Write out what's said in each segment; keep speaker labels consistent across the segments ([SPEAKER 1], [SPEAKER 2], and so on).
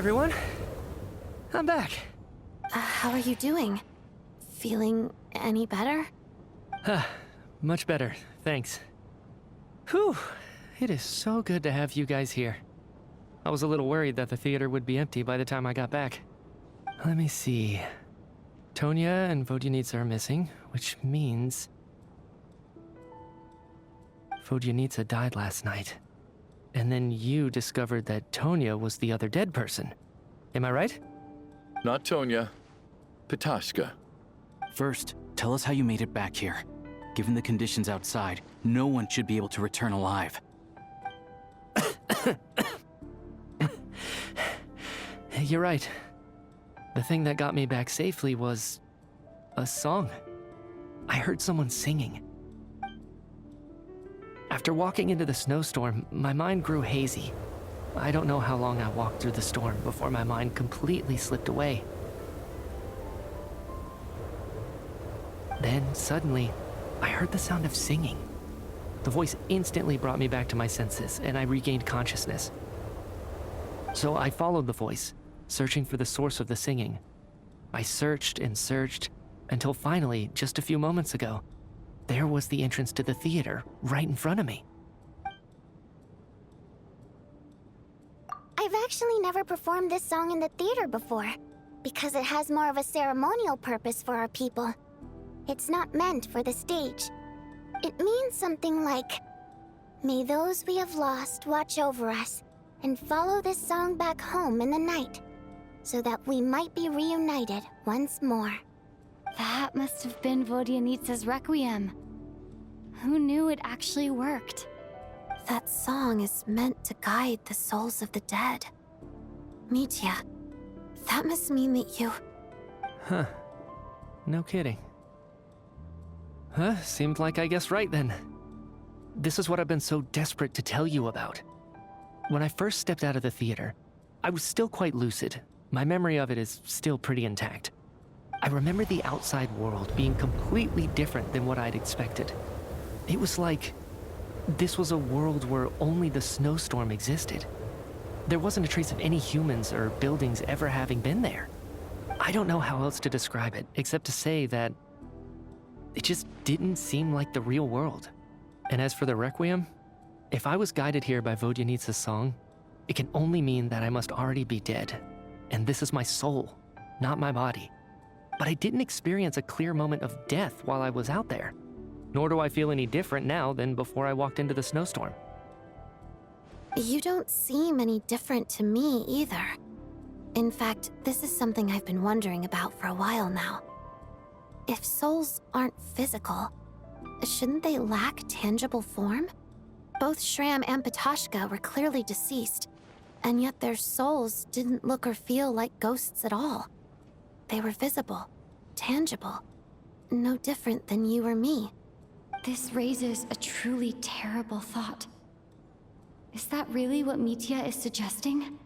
[SPEAKER 1] everyone. I'm back.
[SPEAKER 2] How are you doing? Feeling any better?
[SPEAKER 1] Much better, thanks. Whew, it is so good to have you guys here. I was a little worried that the theater would be empty by the time I got back. Let me see. Tonya and Vodyanitsa are missing, which means... Vodyanitsa died last night. And then you discovered that Tonya was the other dead person. Am I right?
[SPEAKER 3] Not Tonya. Petashka.
[SPEAKER 4] First, tell us how you made it back here. Given the conditions outside, no one should be able to return alive.
[SPEAKER 1] You're right. The thing that got me back safely was... a song. I heard someone singing. After walking into the snowstorm, my mind grew hazy. I don't know how long I walked through the storm before my mind completely slipped away. Then, suddenly, I heard the sound of singing. The voice instantly brought me back to my senses, and I regained consciousness. So I followed the voice, searching for the source of the singing. I searched and searched, until finally, just a few moments ago, there was the entrance to the theater, right in front of me.
[SPEAKER 5] I've actually never performed this song in the theater before, because it has more of a ceremonial purpose for our people. It's not meant for the stage. It means something like, "May those we have lost watch over us, and follow this song back home in the night, so that we might be reunited once more."
[SPEAKER 6] That must have been Vodyanitsa's requiem. Who knew it actually worked?
[SPEAKER 2] That song is meant to guide the souls of the dead. Mitya, that must mean that you...
[SPEAKER 1] Huh. No kidding. Seemed like I guessed right then. This is what I've been so desperate to tell you about. When I first stepped out of the theater, I was still quite lucid. My memory of it is still pretty intact. I remember the outside world being completely different than what I'd expected. It was like this was a world where only the snowstorm existed. There wasn't a trace of any humans or buildings ever having been there. I don't know how else to describe it, except to say that it just didn't seem like the real world. And as for the requiem, if I was guided here by Vodyanitsa's song, it can only mean that I must already be dead. And this is my soul, not my body. But I didn't experience a clear moment of death while I was out there. Nor do I feel any different now than before I walked into the snowstorm.
[SPEAKER 2] You don't seem any different to me either. In fact, this is something I've been wondering about for a while now. If souls aren't physical, shouldn't they lack tangible form? Both Shram and Petashka were clearly deceased, and yet their souls didn't look or feel like ghosts at all. They were visible, tangible, no different than you or me.
[SPEAKER 6] This raises a truly terrible thought. Is that really what Mitya is suggesting?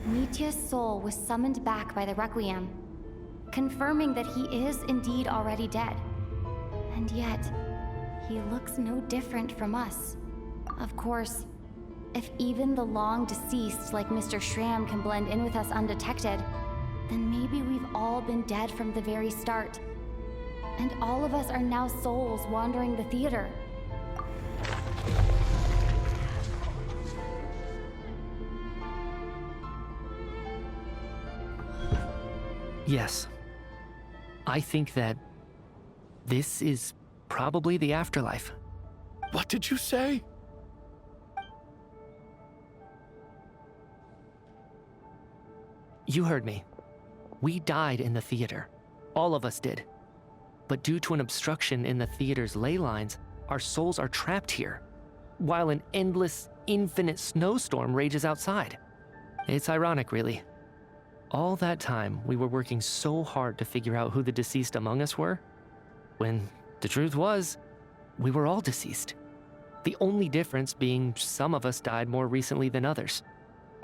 [SPEAKER 6] Mitya's soul was summoned back by the Requiem, confirming that he is indeed already dead. And yet, he looks no different from us. Of course, if even the long-deceased like Mr. Shram can blend in with us undetected, then maybe we've all been dead from the very start. And all of us are now souls wandering the theater.
[SPEAKER 1] Yes. I think that this is probably the afterlife.
[SPEAKER 3] What did you say?
[SPEAKER 1] You heard me. We died in the theater. All of us did. But due to an obstruction in the theater's ley lines, our souls are trapped here, while an endless, infinite snowstorm rages outside. It's ironic, really. All that time, we were working so hard to figure out who the deceased among us were, when the truth was, we were all deceased. The only difference being some of us died more recently than others.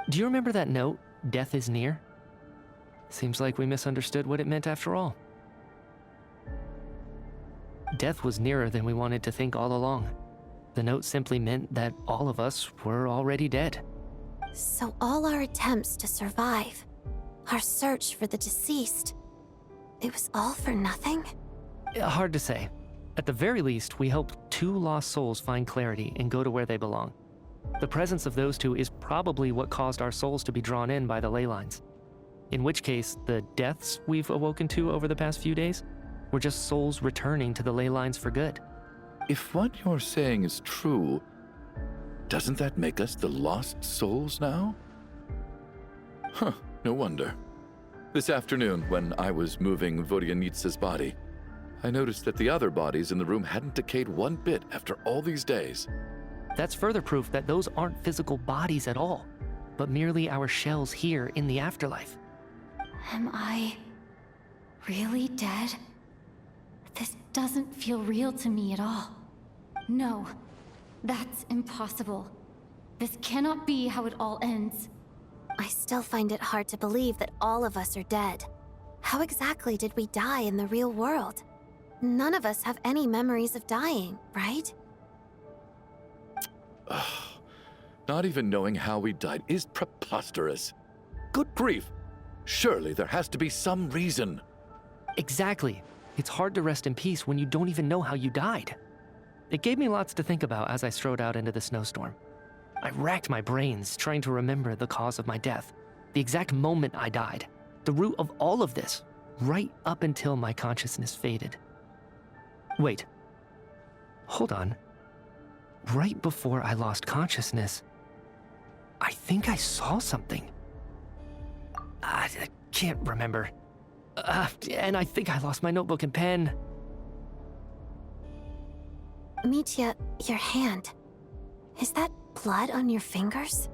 [SPEAKER 1] Do you remember that note, "Death is near"? Seems like we misunderstood what it meant after all. death was nearer than we wanted to think all along. The note simply meant that all of us were already dead.
[SPEAKER 2] So all our attempts to survive, our search for the deceased, it was all for nothing?
[SPEAKER 1] Hard to say. At the very least, we helped 2 lost souls find clarity and go to where they belong. The presence of those 2 is probably what caused our souls to be drawn in by the ley lines. In which case, the deaths we've awoken to over the past few days were just souls returning to the ley lines for good.
[SPEAKER 3] If what you're saying is true, doesn't that make us the lost souls now? Huh, no wonder. This afternoon, when I was moving Vodyanitsa's body, I noticed that the other bodies in the room hadn't decayed one bit after all these days.
[SPEAKER 1] That's further proof that those aren't physical bodies at all, but merely our shells here in the afterlife.
[SPEAKER 6] Am I really dead? This doesn't feel real to me at all. No, that's impossible. This cannot be how it all ends.
[SPEAKER 2] I still find it hard to believe that all of us are dead. How exactly did we die in the real world? None of us have any memories of dying, right?
[SPEAKER 3] Not even knowing how we died is preposterous. Good grief! Surely there has to be some reason.
[SPEAKER 1] Exactly. It's hard to rest in peace when you don't even know how you died. It gave me lots to think about as I strode out into the snowstorm. I racked my brains trying to remember the cause of my death, the exact moment I died, the root of all of this, right up until my consciousness faded. Wait. Hold on. Right before I lost consciousness, I think I saw something. I can't remember. And I think I lost my notebook and pen.
[SPEAKER 2] Mitya, your hand. Is that blood on your fingers?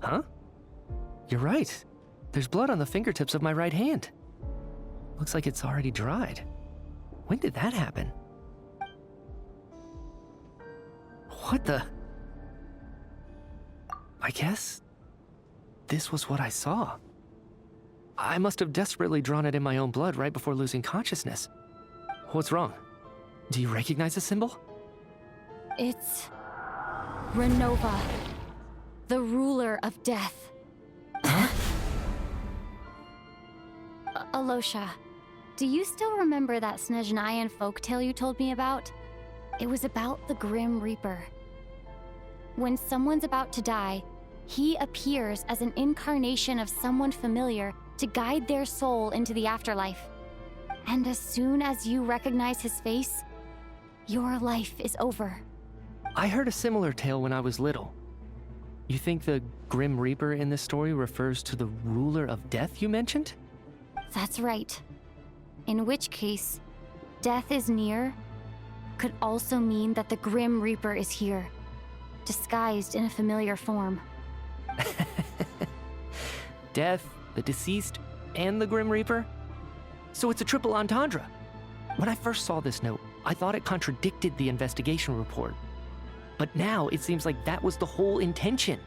[SPEAKER 1] Huh? You're right. There's blood on the fingertips of my right hand. Looks like it's already dried. When did that happen? What the? I guess this was what I saw. I must have desperately drawn it in my own blood right before losing consciousness. What's wrong? Do you recognize the symbol?
[SPEAKER 6] It's Renova, the ruler of death. Alosha, do you still remember that Snezhnayan folktale you told me about? It was about the Grim Reaper. When someone's about to die, he appears as an incarnation of someone familiar to guide their soul into the afterlife. And as soon as you recognize his face, your life is over.
[SPEAKER 1] I heard a similar tale when I was little. You think the Grim Reaper in this story refers to the ruler of death you mentioned?
[SPEAKER 6] That's right. In which case, death is near could also mean that the Grim Reaper is here, disguised in a familiar form.
[SPEAKER 1] Death, the deceased, and the Grim Reaper? So it's a triple entendre. When I first saw this note, I thought it contradicted the investigation report. But now it seems like that was the whole intention.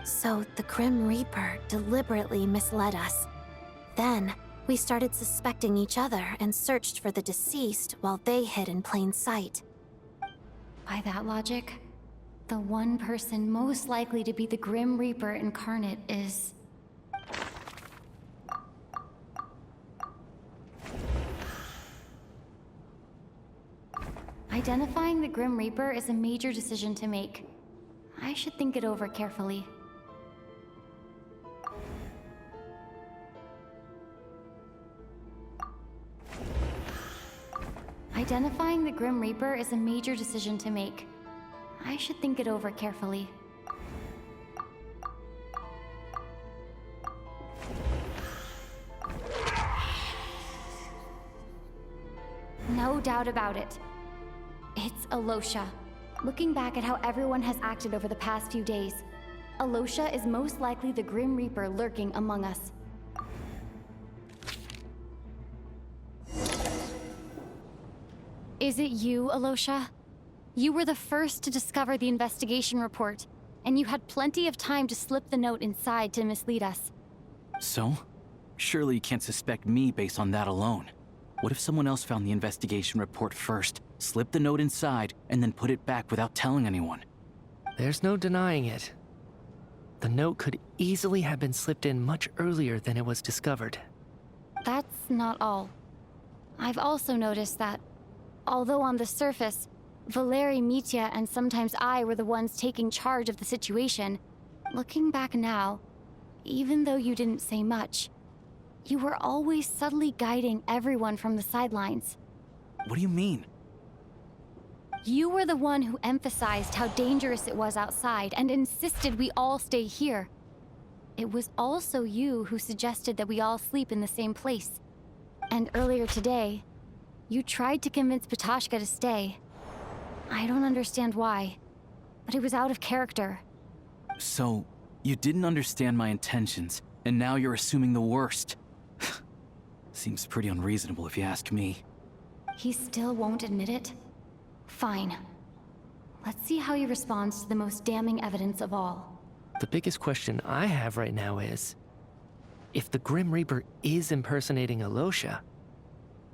[SPEAKER 2] So the Grim Reaper deliberately misled us. Then, we started suspecting each other and searched for the deceased while they hid in plain sight.
[SPEAKER 6] By that logic, the one person most likely to be the Grim Reaper incarnate is... Identifying the Grim Reaper is a major decision to make. I should think it over carefully. Identifying the Grim Reaper is a major decision to make. I should think it over carefully. No doubt about it. It's Alosha. Looking back at how everyone has acted over the past few days, Alosha is most likely the Grim Reaper lurking among us. Is it you, Alosha? You were the first to discover the investigation report, and you had plenty of time to slip the note inside to mislead us.
[SPEAKER 4] So? Surely you can't suspect me based on that alone. What if someone else found the investigation report first, slipped the note inside, and then put it back without telling anyone?
[SPEAKER 1] There's no denying it. The note could easily have been slipped in much earlier than it was discovered.
[SPEAKER 6] That's not all. I've also noticed that, although on the surface, Valeri, Mitya, and sometimes I were the ones taking charge of the situation, looking back now, even though you didn't say much, you were always subtly guiding everyone from the sidelines.
[SPEAKER 4] What do you mean?
[SPEAKER 6] You were the one who emphasized how dangerous it was outside and insisted we all stay here. It was also you who suggested that we all sleep in the same place. And earlier today, you tried to convince Patoshka to stay. I don't understand why, but it was out of character.
[SPEAKER 4] So, you didn't understand my intentions, and now you're assuming the worst. Seems pretty unreasonable if you ask me.
[SPEAKER 6] He still won't admit it? Fine. Let's see how he responds to the most damning evidence of all.
[SPEAKER 1] The biggest question I have right now is, if the Grim Reaper is impersonating Alosha,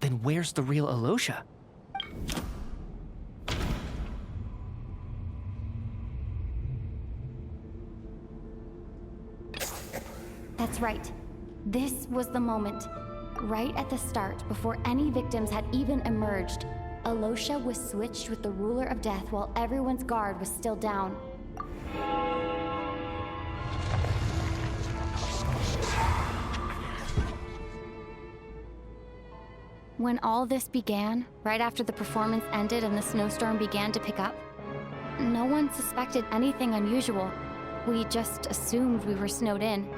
[SPEAKER 1] then where's the real Alosha?
[SPEAKER 6] That's right. This was the moment. Right at the start, before any victims had even emerged, Alosha was switched with the Ruler of Death while everyone's guard was still down. When all this began, right after the performance ended and the snowstorm began to pick up, no one suspected anything unusual. We just assumed we were snowed in.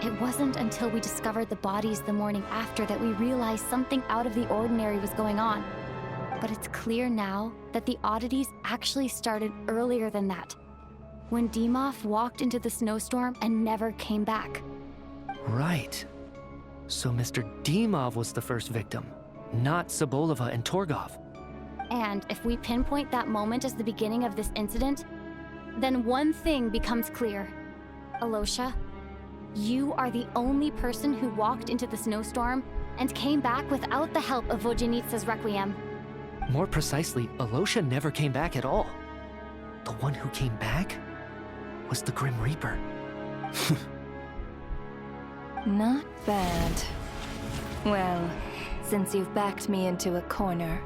[SPEAKER 6] It wasn't until we discovered the bodies the morning after that we realized something out of the ordinary was going on. But it's clear now that the oddities actually started earlier than that, when Dimov walked into the snowstorm and never came back.
[SPEAKER 1] Right. So Mr. Dimov was the first victim, not Sobolova and Torgov.
[SPEAKER 6] And if we pinpoint that moment as the beginning of this incident, then one thing becomes clear. Alosha, you are the only person who walked into the snowstorm and came back without the help of Vojanitsa's Requiem.
[SPEAKER 1] More precisely, Alosha never came back at all. The one who came back was the Grim Reaper.
[SPEAKER 7] Not bad. Well, since you've backed me into a corner,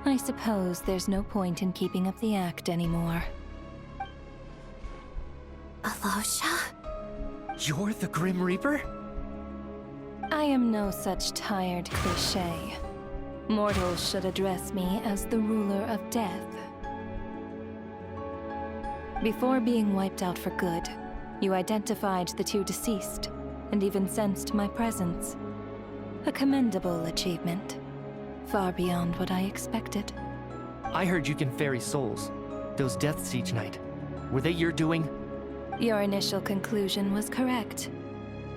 [SPEAKER 7] I suppose there's no point in keeping up the act anymore.
[SPEAKER 2] Alosha?
[SPEAKER 1] You're the Grim Reaper?
[SPEAKER 7] I am no such tired cliché. Mortals should address me as the ruler of death. Before being wiped out for good, you identified the two deceased, and even sensed my presence. A commendable achievement, far beyond what I expected.
[SPEAKER 1] I heard you can ferry souls. Those deaths each night. Were they your doing?
[SPEAKER 7] Your initial conclusion was correct.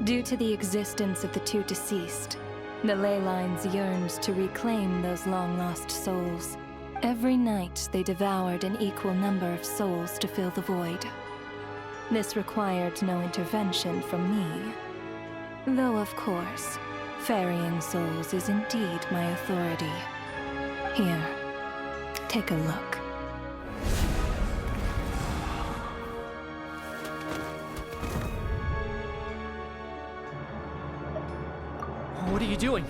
[SPEAKER 7] Due to the existence of the two deceased, the ley lines yearned to reclaim those long-lost souls. Every night, they devoured an equal number of souls to fill the void. This required no intervention from me. Though, of course, ferrying souls is indeed my authority. Here, take a look.
[SPEAKER 1] What are you doing?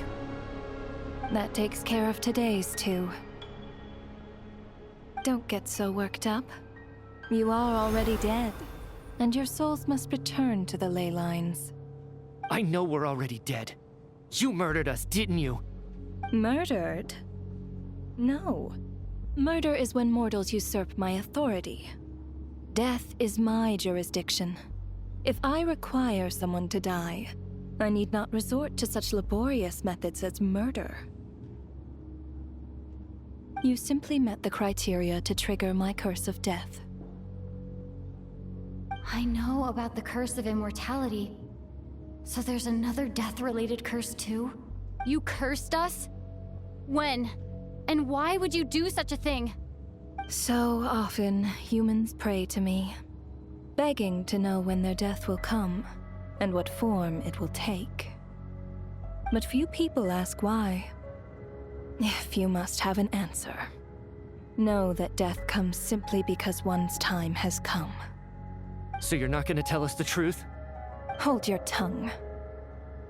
[SPEAKER 7] That takes care of today's two. Don't get so worked up. You are already dead, and your souls must return to the ley lines.
[SPEAKER 1] I know we're already dead. You murdered us, didn't you?
[SPEAKER 7] Murdered? No. Murder is when mortals usurp my authority. Death is my jurisdiction. If I require someone to die, I need not resort to such laborious methods as murder. You simply met the criteria to trigger my curse of death.
[SPEAKER 6] I know about the curse of immortality. So there's another death-related curse too? You cursed us? When? And why would you do such a thing?
[SPEAKER 7] So often, humans pray to me, begging to know when their death will come, and what form it will take. But few people ask why. If you must have an answer, know that death comes simply because one's time has come.
[SPEAKER 1] So you're not gonna tell us the truth?
[SPEAKER 7] Hold your tongue.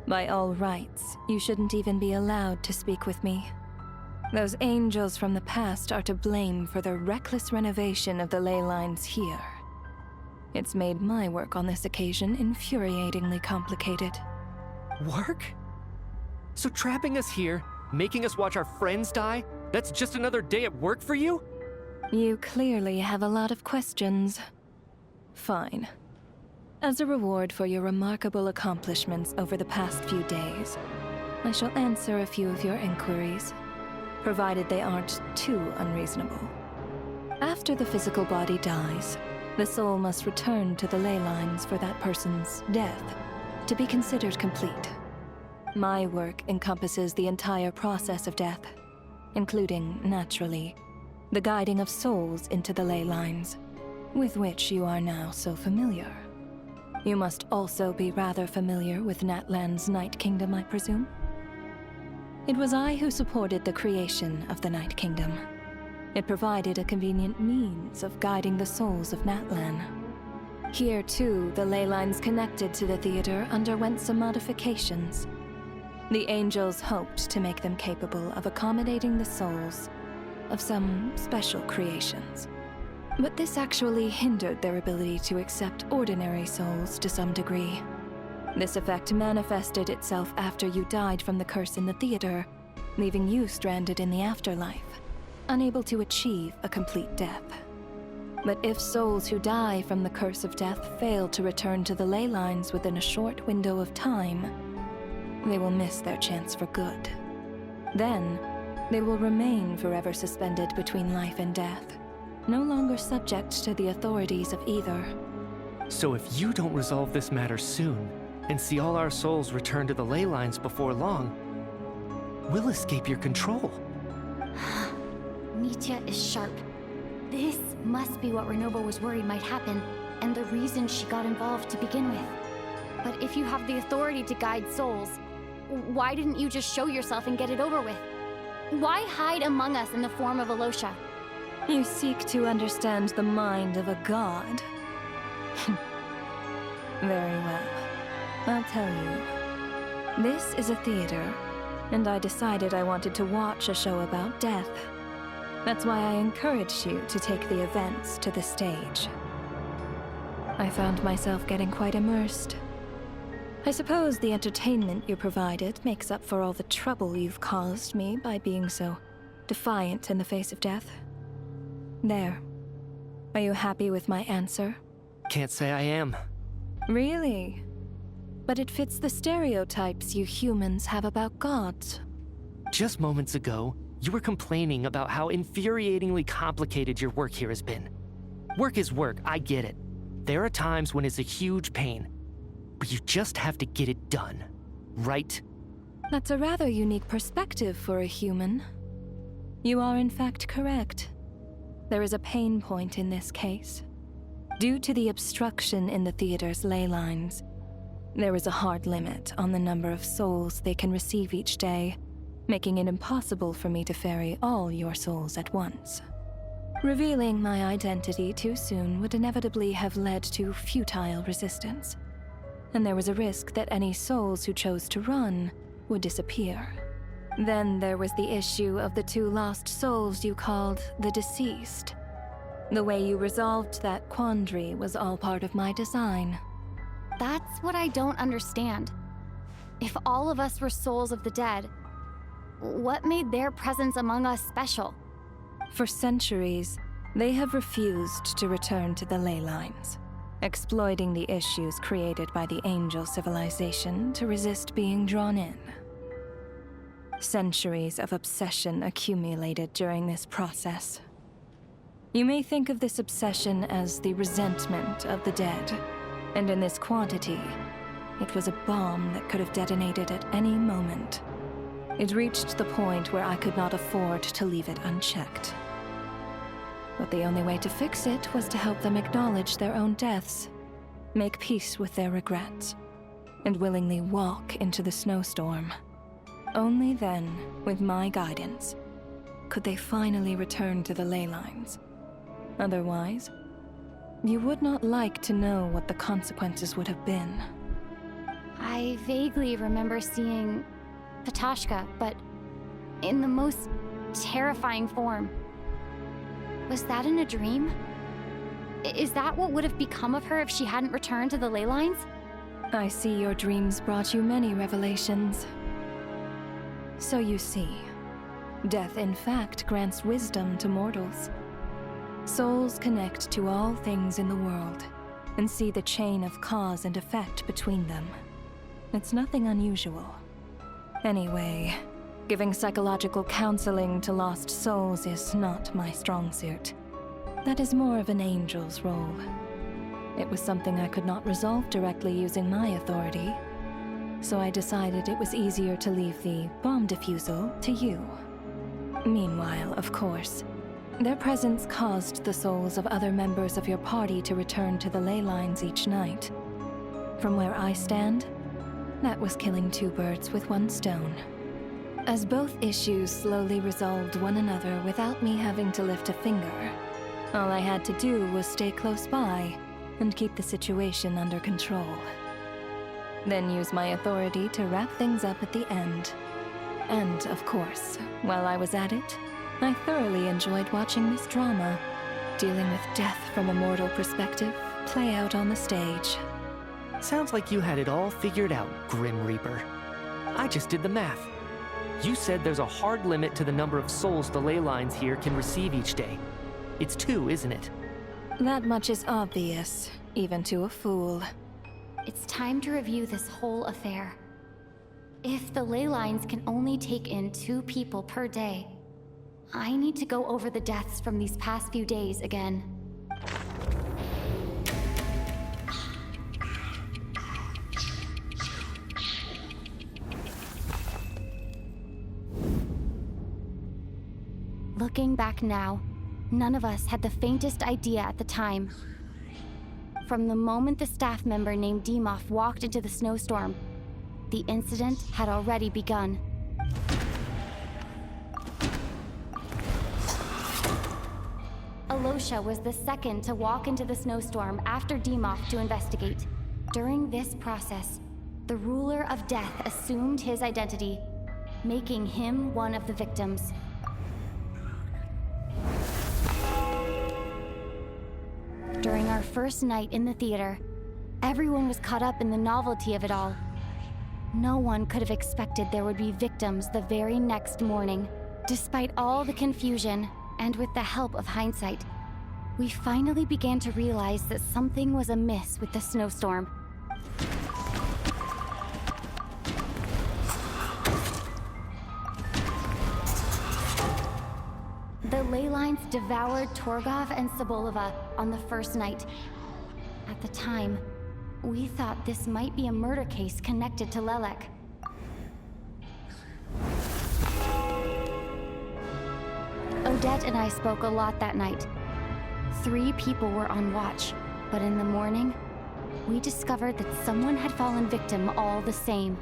[SPEAKER 7] By all rights, you shouldn't even be allowed to speak with me. Those angels from the past are to blame for the reckless renovation of the ley lines here. It's made my work on this occasion infuriatingly complicated.
[SPEAKER 1] Work? So trapping us here, making us watch our friends die, that's just another day at work for you?
[SPEAKER 7] You clearly have a lot of questions. Fine. As a reward for your remarkable accomplishments over the past few days, I shall answer a few of your inquiries, provided they aren't too unreasonable. After the physical body dies, the soul must return to the ley lines for that person's death to be considered complete. My work encompasses the entire process of death, including, naturally, the guiding of souls into the ley lines, with which you are now so familiar. You must also be rather familiar with Natlan's Night Kingdom, I presume? It was I who supported the creation of the Night Kingdom. It provided a convenient means of guiding the souls of Natlan. Here, too, the ley lines connected to the theater underwent some modifications. The angels hoped to make them capable of accommodating the souls of some special creations. But this actually hindered their ability to accept ordinary souls to some degree. This effect manifested itself after you died from the curse in the theater, leaving you stranded in the afterlife, unable to achieve a complete death. But if souls who die from the curse of death fail to return to the ley lines within a short window of time, they will miss their chance for good. Then, they will remain forever suspended between life and death, no longer subject to the authorities of either.
[SPEAKER 1] So if you don't resolve this matter soon, and see all our souls return to the ley lines before long, we'll escape your control.
[SPEAKER 6] Mitya is sharp. This must be what Renova was worried might happen, and the reason she got involved to begin with. But if you have the authority to guide souls, why didn't you just show yourself and get it over with? Why hide among us in the form of Alosha?
[SPEAKER 7] You seek to understand the mind of a god. Very well. I'll tell you. This is a theater, and I decided I wanted to watch a show about death. That's why I encouraged you to take the events to the stage. I found myself getting quite immersed. I suppose the entertainment you provided makes up for all the trouble you've caused me by being so defiant in the face of death. There. Are you happy with my answer?
[SPEAKER 1] Can't say I am.
[SPEAKER 7] Really? But it fits the stereotypes you humans have about gods.
[SPEAKER 1] Just moments ago, you were complaining about how infuriatingly complicated your work here has been. Work is work, I get it. There are times when it's a huge pain, but you just have to get it done, right?
[SPEAKER 7] That's a rather unique perspective for a human. You are in fact correct. There is a pain point in this case. Due to the obstruction in the theater's ley lines, there is a hard limit on the number of souls they can receive each day, making it impossible for me to ferry all your souls at once. Revealing my identity too soon would inevitably have led to futile resistance, and there was a risk that any souls who chose to run would disappear. Then there was the issue of the 2 lost souls you called the deceased. The way you resolved that quandary was all part of my design.
[SPEAKER 6] That's what I don't understand. If all of us were souls of the dead, what made their presence among us special?
[SPEAKER 7] For centuries, they have refused to return to the ley lines, exploiting the issues created by the angel civilization to resist being drawn in. Centuries of obsession accumulated during this process. You may think of this obsession as the resentment of the dead, and in this quantity, it was a bomb that could have detonated at any moment. It reached the point where I could not afford to leave it unchecked. But the only way to fix it was to help them acknowledge their own deaths, make peace with their regrets, and willingly walk into the snowstorm. Only then, with my guidance, could they finally return to the ley lines. Otherwise, you would not like to know what the consequences would have been.
[SPEAKER 6] I vaguely remember seeing Patashka, but in the most terrifying form. Was that in a dream? Is that what would have become of her if she hadn't returned to the ley lines?
[SPEAKER 7] I see your dreams brought you many revelations. So you see, death in fact grants wisdom to mortals. Souls connect to all things in the world and see the chain of cause and effect between them. It's nothing unusual. Anyway, giving psychological counseling to lost souls is not my strong suit. That is more of an angel's role. It was something I could not resolve directly using my authority, so I decided it was easier to leave the bomb defusal to you. Meanwhile, of course, their presence caused the souls of other members of your party to return to the ley lines each night. From where I stand, that was killing two birds with one stone. As both issues slowly resolved one another without me having to lift a finger, all I had to do was stay close by and keep the situation under control. Then use my authority to wrap things up at the end. And, of course, while I was at it, I thoroughly enjoyed watching this drama, dealing with death from a mortal perspective, play out on the stage.
[SPEAKER 1] Sounds like you had it all figured out, Grim Reaper. I just did the math. You said there's a hard limit to the number of souls the ley lines here can receive each day. It's 2, isn't it?
[SPEAKER 7] That much is obvious, even to a fool.
[SPEAKER 6] It's time to review this whole affair. If the ley lines can only take in 2 people per day, I need to go over the deaths from these past few days again. Looking back now, none of us had the faintest idea at the time. From the moment the staff member named Demoff walked into the snowstorm, the incident had already begun. Alosha was the second to walk into the snowstorm after Demoff to investigate. During this process, the ruler of death assumed his identity, making him one of the victims. During our first night in the theater, everyone was caught up in the novelty of it all. No one could have expected there would be victims the very next morning. Despite all the confusion, and with the help of hindsight, we finally began to realize that something was amiss with the snowstorm. The ley lines devoured Torgov and Sobolova on the first night. At the time, we thought this might be a murder case connected to Lelek. Odette and I spoke a lot that night. 3 people were on watch, but in the morning, we discovered that someone had fallen victim all the same.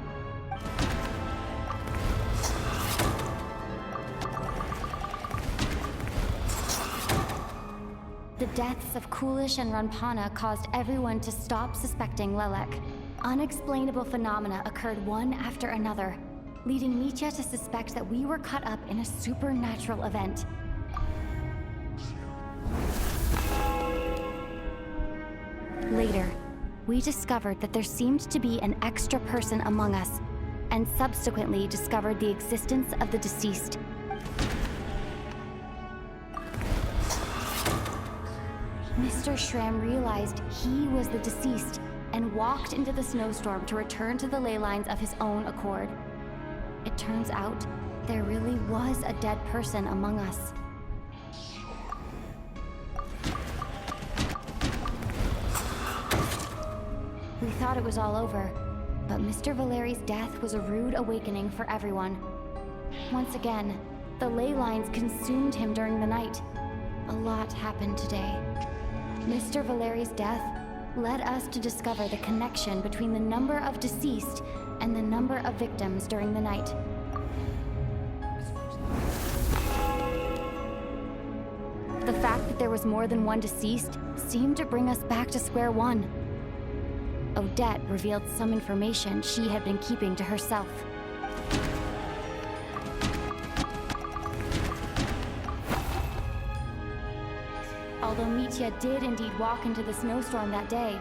[SPEAKER 6] The deaths of Kulish and Ranpana caused everyone to stop suspecting Lelek. Unexplainable phenomena occurred one after another, leading Mitya to suspect that we were caught up in a supernatural event. Later, we discovered that there seemed to be an extra person among us, and subsequently discovered the existence of the deceased. Mr. Shram realized he was the deceased and walked into the snowstorm to return to the ley lines of his own accord. It turns out there really was a dead person among us. We thought it was all over, but Mr. Valeri's death was a rude awakening for everyone. Once again, the ley lines consumed him during the night. A lot happened today. Mr. Valeri's death led us to discover the connection between the number of deceased and the number of victims during the night. fact that there was more than one deceased seemed to bring us back to square one. Odette revealed some information she had been keeping to herself. Although Mitya did indeed walk into the snowstorm that day,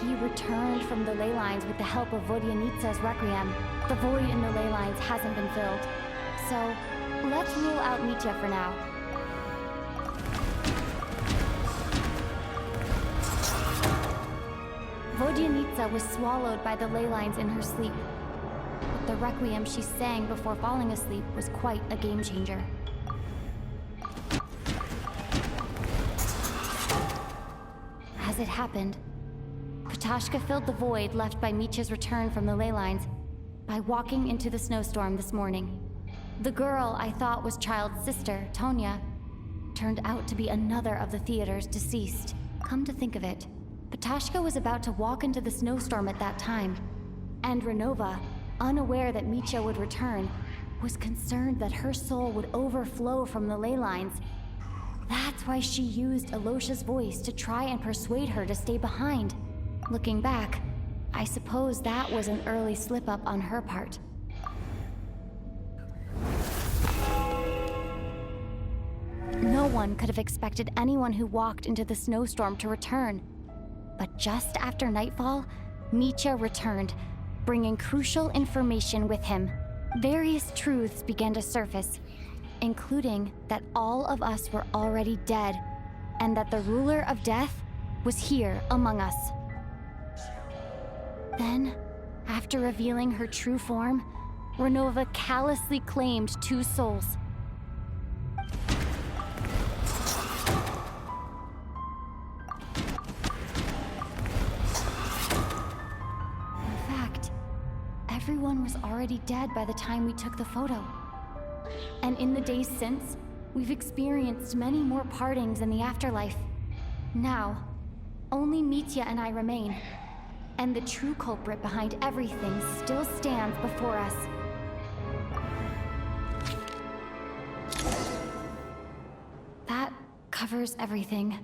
[SPEAKER 6] he returned from the ley lines with the help of Vodyanitsa's requiem. The void in the ley lines hasn't been filled. So, let's rule out Mitya for now. Vodyanitsa was swallowed by the ley lines in her sleep. But the requiem she sang before falling asleep was quite a game changer. As it happened, Petashka filled the void left by Mitya's return from the ley lines by walking into the snowstorm this morning. The girl I thought was Child's sister, Tonya, turned out to be another of the theater's deceased. Come to think of it, Petashka was about to walk into the snowstorm at that time, and Renova, unaware that Mitya would return, was concerned that her soul would overflow from the ley lines. That's why she used Alosha's voice to try and persuade her to stay behind. Looking back, I suppose that was an early slip-up on her part. No one could have expected anyone who walked into the snowstorm to return. But just after nightfall, Mitya returned, bringing crucial information with him. Various truths began to surface, including that all of us were already dead, and that the ruler of death was here among us. Then, after revealing her true form, Renova callously claimed 2 souls. In fact, everyone was already dead by the time we took the photo. And in the days since, we've experienced many more partings in the afterlife. Now, only Mitya and I remain. And the true culprit behind everything still stands before us. That covers everything.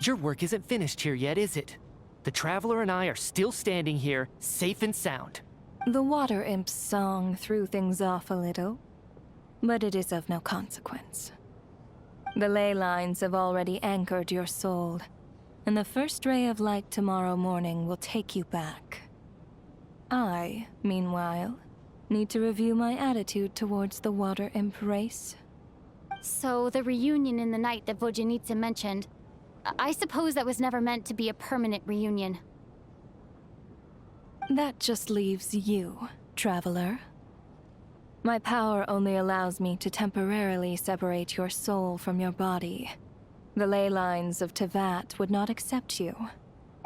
[SPEAKER 1] Your work isn't finished here yet, is it? The Traveler and I are still standing here, safe and sound.
[SPEAKER 7] The Water Imp's song threw things off a little, but it is of no consequence. The ley lines have already anchored your soul, and the first ray of light tomorrow morning will take you back. I, meanwhile, need to review my attitude towards the Water Imp race.
[SPEAKER 6] So the reunion in the night that Vodyanitsa mentioned, I suppose that was never meant to be a permanent reunion.
[SPEAKER 7] That just leaves you, Traveler. My power only allows me to temporarily separate your soul from your body. The ley lines of Tevat would not accept you,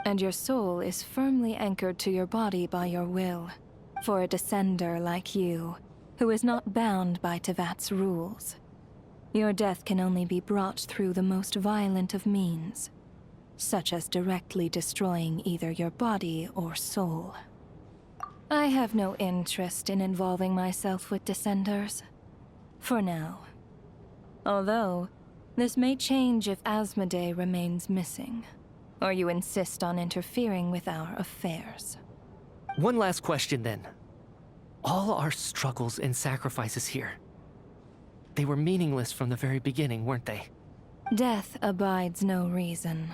[SPEAKER 7] and your soul is firmly anchored to your body by your will, for a descender like you, who is not bound by Tevat's rules. Your death can only be brought through the most violent of means, such as directly destroying either your body or soul. I have no interest in involving myself with descenders, for now. Although, this may change if Asmodee remains missing, or you insist on interfering with our affairs.
[SPEAKER 1] One last question then. All our struggles and sacrifices here, they were meaningless from the very beginning, weren't they?
[SPEAKER 7] Death abides no reason.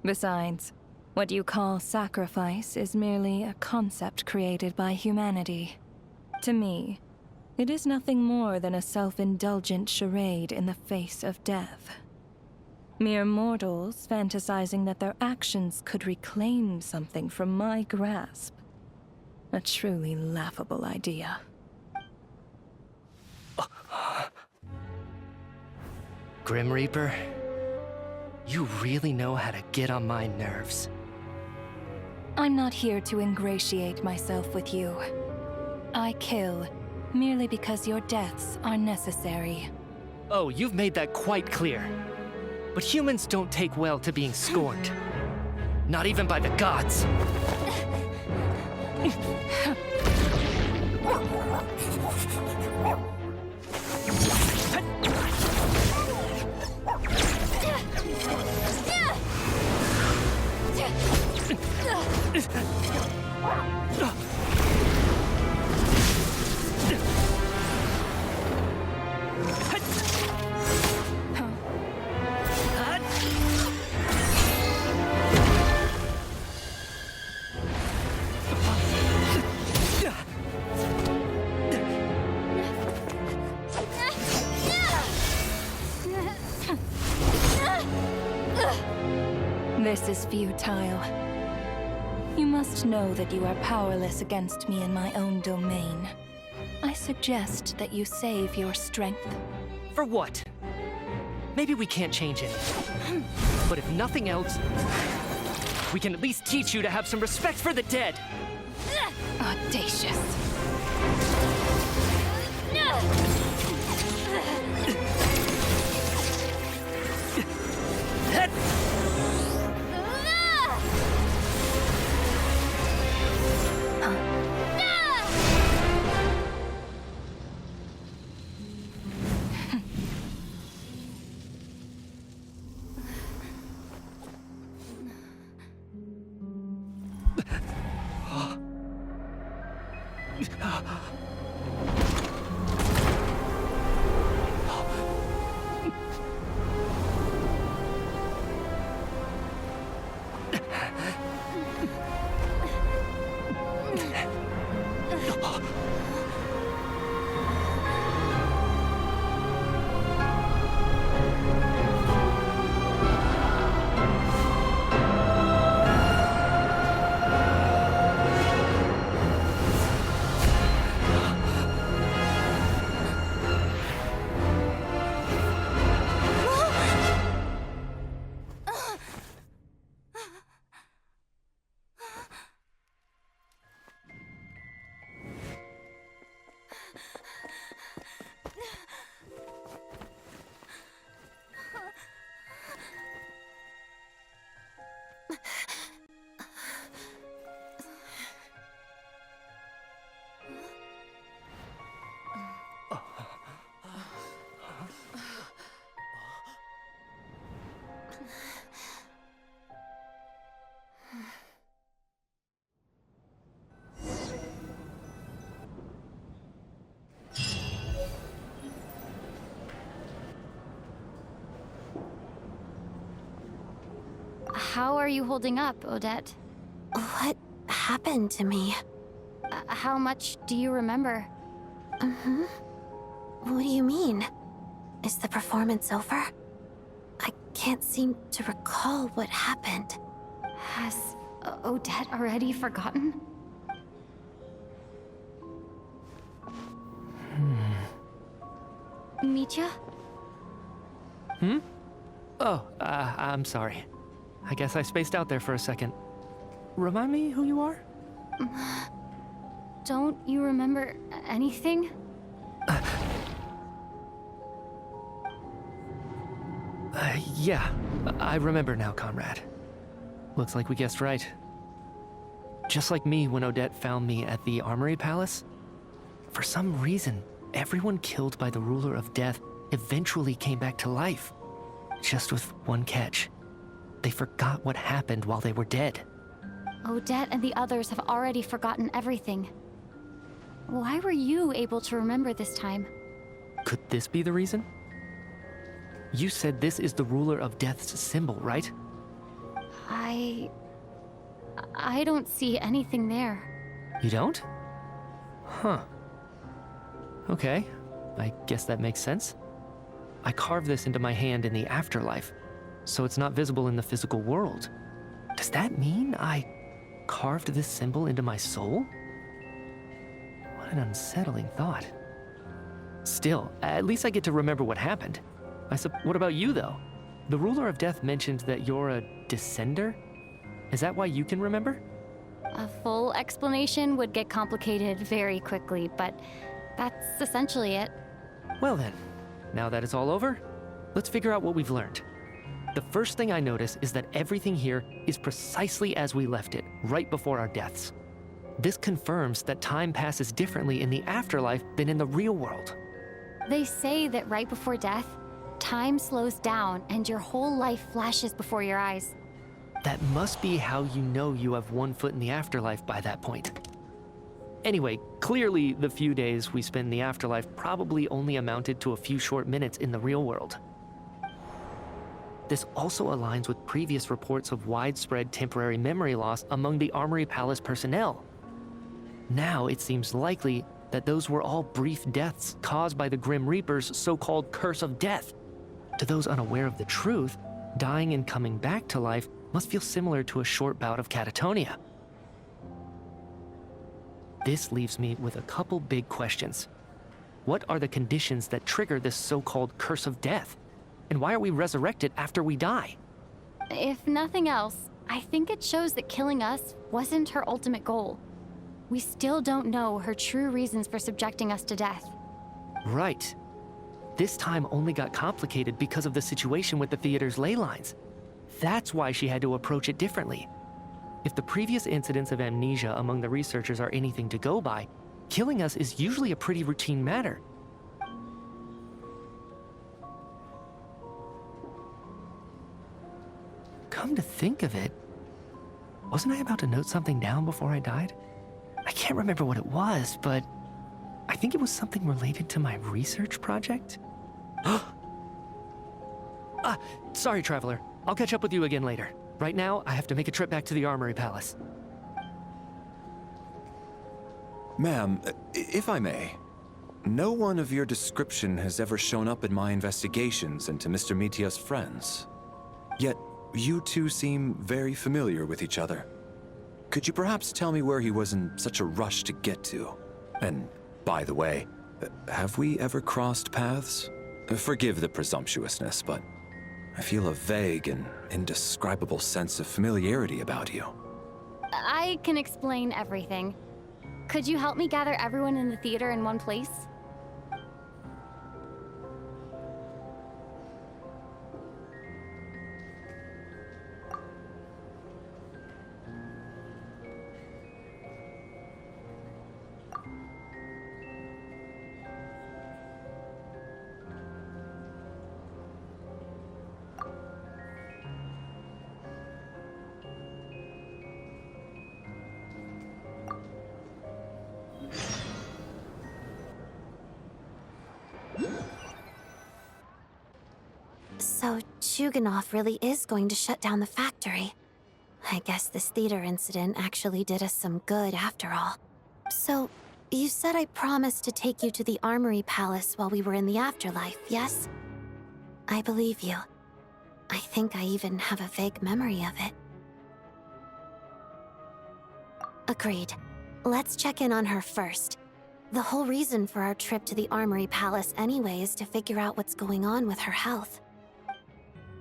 [SPEAKER 7] Besides, what you call sacrifice is merely a concept created by humanity. To me, it is nothing more than a self-indulgent charade in the face of death. Mere mortals fantasizing that their actions could reclaim something from my grasp. A truly laughable idea.
[SPEAKER 1] Grim Reaper, you really know how to get on my nerves.
[SPEAKER 7] I'm not here to ingratiate myself with you. I kill merely because your deaths are necessary.
[SPEAKER 1] Oh, you've made that quite clear. But humans don't take well to being scorned. Not even by the gods.
[SPEAKER 7] This is futile. You must know that you are powerless against me in my own domain. I suggest that you save your strength.
[SPEAKER 1] For what? Maybe we can't change it. But if nothing else, we can at least teach you to have some respect for the dead.
[SPEAKER 7] Audacious.
[SPEAKER 6] How are you holding up, Odette?
[SPEAKER 2] What happened to me?
[SPEAKER 6] How much do you remember?
[SPEAKER 2] What do you mean? Is the performance over? I can't seem to recall what happened.
[SPEAKER 6] Has Odette already forgotten? Mitya?
[SPEAKER 1] Oh, I'm sorry. I guess I spaced out there for a second. Remind me who you are?
[SPEAKER 6] Don't you remember anything?
[SPEAKER 1] Yeah, I remember now, comrade. Looks like we guessed right. Just like me when Odette found me at the Armory Palace. For some reason, everyone killed by the Ruler of Death eventually came back to life. Just with one catch. They forgot what happened while they were dead.
[SPEAKER 6] Odette and the others have already forgotten everything. Why were you able to remember this time?
[SPEAKER 1] Could this be the reason? You said this is the Ruler of Death's symbol, right?
[SPEAKER 6] I don't see anything there.
[SPEAKER 1] You don't? Huh. Okay, I guess that makes sense. I carved this into my hand in the afterlife, so it's not visible in the physical world. Does that mean I carved this symbol into my soul? What an unsettling thought. Still, at least I get to remember what happened. What about you, though? The Ruler of Death mentioned that you're a descender? Is that why you can remember?
[SPEAKER 6] A full explanation would get complicated very quickly, but that's essentially it.
[SPEAKER 1] Well then, now that it's all over, let's figure out what we've learned. The first thing I notice is that everything here is precisely as we left it, right before our deaths. This confirms that time passes differently in the afterlife than in the real world.
[SPEAKER 6] They say that right before death, time slows down and your whole life flashes before your eyes.
[SPEAKER 1] That must be how you know you have one foot in the afterlife by that point. Anyway, clearly the few days we spend in the afterlife probably only amounted to a few short minutes in the real world. This also aligns with previous reports of widespread temporary memory loss among the Armory Palace personnel. Now it seems likely that those were all brief deaths caused by the Grim Reaper's so-called curse of death. To those unaware of the truth, dying and coming back to life must feel similar to a short bout of catatonia. This leaves me with a couple big questions. What are the conditions that trigger this so-called curse of death? And why are we resurrected after we die?
[SPEAKER 6] If nothing else, I think it shows that killing us wasn't her ultimate goal. We still don't know her true reasons for subjecting us to death.
[SPEAKER 1] Right. This time only got complicated because of the situation with the theater's ley lines. That's why she had to approach it differently. If the previous incidents of amnesia among the researchers are anything to go by, killing us is usually a pretty routine matter. Come to think of it, wasn't I about to note something down before I died? I can't remember what it was, but I think it was something related to my research project. Sorry, Traveler. I'll catch up with you again later. Right now, I have to make a trip back to the Armory Palace.
[SPEAKER 8] Ma'am, if I may, no one of your description has ever shown up in my investigations into Mr. Mitia's friends. Yet, you two seem very familiar with each other. Could you perhaps tell me where he was in such a rush to get to? And, by the way, have we ever crossed paths? Forgive the presumptuousness, but I feel a vague and indescribable sense of familiarity about you.
[SPEAKER 6] I can explain everything. Could you help me gather everyone in the theater in one place?
[SPEAKER 2] So, Chuganov really is going to shut down the factory. I guess this theater incident actually did us some good after all. So, you said I promised to take you to the Armory Palace while we were in the afterlife, yes? I believe you. I think I even have a vague memory of it. Agreed. Let's check in on her first. The whole reason for our trip to the Armory Palace anyway is to figure out what's going on with her health.